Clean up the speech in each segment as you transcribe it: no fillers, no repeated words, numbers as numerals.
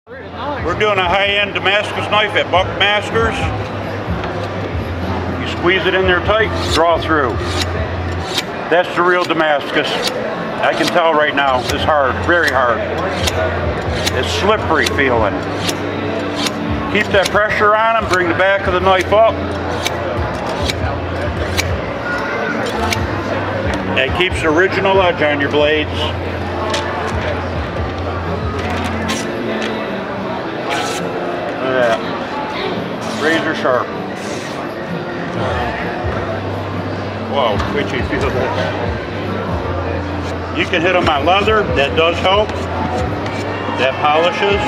We're doing a high-end Damascus knife at Buckmaster's. You squeeze it in there tight, draw through. That's the real Damascus. I can tell right now, it's hard, very hard. It's slippery feeling. Keep that pressure on them, bring the back of the knife up. That keeps the original edge on your blades. Razor sharp. Whoa, twitchy, feel that. You can hit them on leather, that does help. That polishes.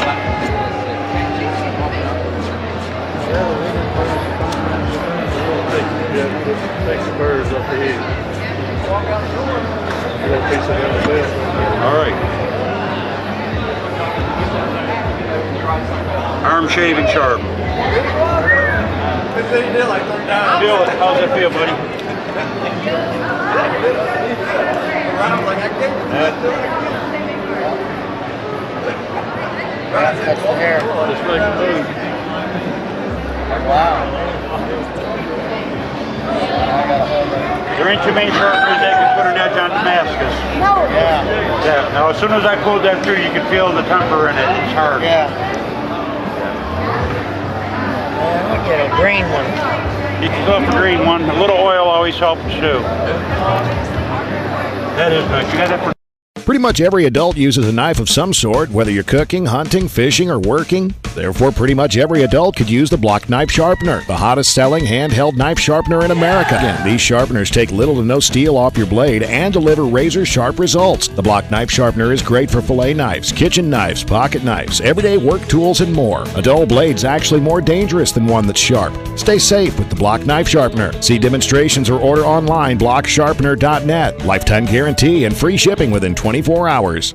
Take the burrs off the head. A little piece of it. All right. Arm shaving sharp. Feel it. How's that feel, buddy? Touch the hair. Just make it move. Wow. There ain't too many sharpeners that can put an edge on Damascus. Yeah. Now, as soon as I pulled that through, you can feel the temper in it. It's hard. Yeah. Look at a green one. Get yourself a green one. A little oil always helps too. That is nice. You got that for Pretty much every adult uses a knife of some sort, whether you're cooking, hunting, fishing, or working. Therefore, pretty much every adult could use the Block Knife Sharpener, the hottest selling handheld knife sharpener in America. Again, these sharpeners take little to no steel off your blade and deliver razor-sharp results. The Block Knife Sharpener is great for fillet knives, kitchen knives, pocket knives, everyday work tools, and more. A dull blade's actually more dangerous than one that's sharp. Stay safe with the Block Knife Sharpener. See demonstrations or order online, blocksharpener.net. Lifetime guarantee and free shipping within 24 hours.